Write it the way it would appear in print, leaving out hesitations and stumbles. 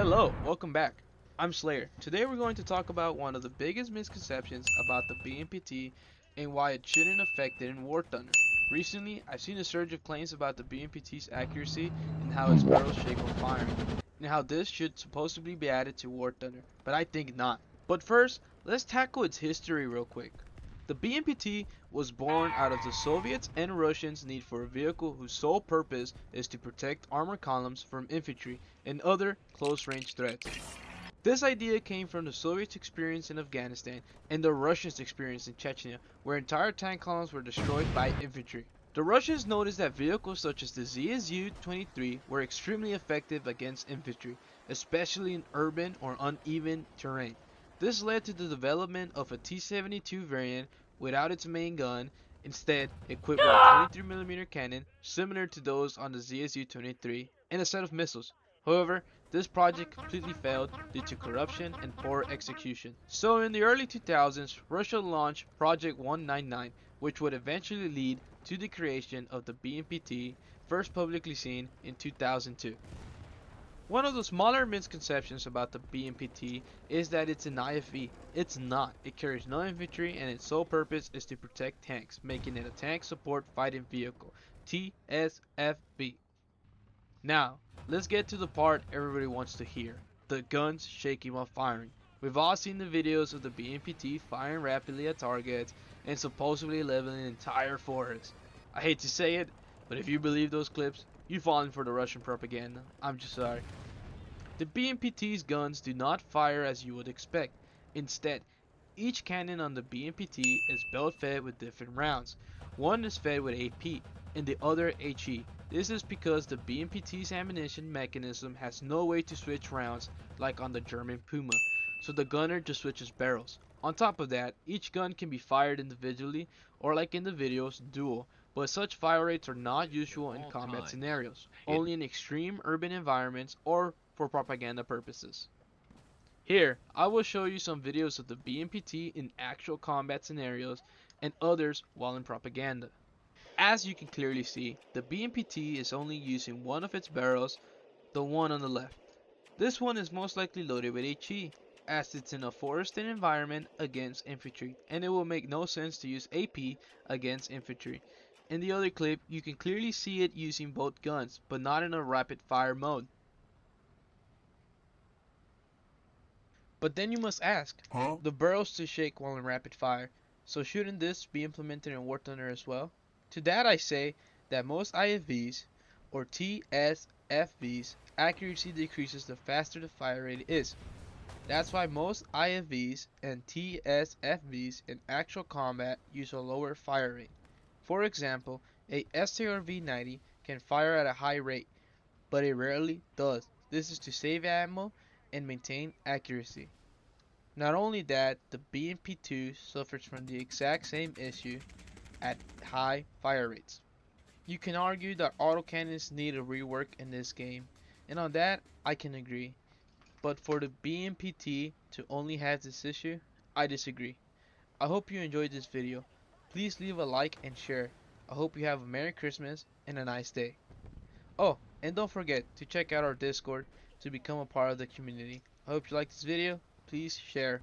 Hello, welcome back. I'm Slayer. Today we're going to talk about one of the biggest misconceptions about the BMPT and why it shouldn't affect it in War Thunder. Recently, I've seen a surge of claims about the BMPT's accuracy and how its barrels shake while firing, and how this should supposedly be added to War Thunder, but I think not. But first, let's tackle its history real quick. The BMPT was born out of the Soviets and Russians' need for a vehicle whose sole purpose is to protect armor columns from infantry and other close-range threats. This idea came from the Soviets' experience in Afghanistan and the Russians' experience in Chechnya, where entire tank columns were destroyed by infantry. The Russians noticed that vehicles such as the ZSU-23 were extremely effective against infantry, especially in urban or uneven terrain. This led to the development of a T-72 variant without its main gun, instead equipped with a 23mm cannon similar to those on the ZSU-23 and a set of missiles. However, this project completely failed due to corruption and poor execution. So in the early 2000s, Russia launched Project 199, which would eventually lead to the creation of the BMPT, first publicly seen in 2002. One of the smaller misconceptions about the BMPT is that it's an IFV. It's not. It carries no infantry and its sole purpose is to protect tanks, making it a tank support fighting vehicle, TSFV. Now, let's get to the part everybody wants to hear, the guns shaking while firing. We've all seen the videos of the BMPT firing rapidly at targets and supposedly leveling entire forests. I hate to say it, but if you believe those clips, you've fallen for the Russian propaganda. I'm just sorry. The BMPT's guns do not fire as you would expect. Instead, each cannon on the BMPT is belt fed with different rounds. One is fed with AP and the other HE. This is because the BMPT's ammunition mechanism has no way to switch rounds like on the German Puma, so the gunner just switches barrels. On top of that, each gun can be fired individually or like in the videos, dual, but such fire rates are not usual in combat scenarios, only in extreme urban environments or for propaganda purposes. Here, I will show you some videos of the BMPT in actual combat scenarios and others while in propaganda. As you can clearly see, the BMPT is only using one of its barrels, the one on the left. This one is most likely loaded with HE, as it's in a forested environment against infantry, and it will make no sense to use AP against infantry. In the other clip, you can clearly see it using both guns, but not in a rapid fire mode. But then you must ask, the barrels still shake while in rapid fire, so shouldn't this be implemented in War Thunder as well? To that I say that most IFVs, or TSFVs, accuracy decreases the faster the fire rate is. That's why most IFVs and TSFVs in actual combat use a lower fire rate. For example, a STRV-90 can fire at a high rate, but it rarely does. This is to save ammo and maintain accuracy. Not only that, the BMP2 suffers from the exact same issue at high fire rates. You can argue that autocannons need a rework in this game, and on that I can agree. But for the BMPT to only have this issue, I disagree. I hope you enjoyed this video. Please leave a like and share. I hope you have a Merry Christmas and a nice day. Oh, and don't forget to check out our Discord to become a part of the community. I hope you liked this video. Please share.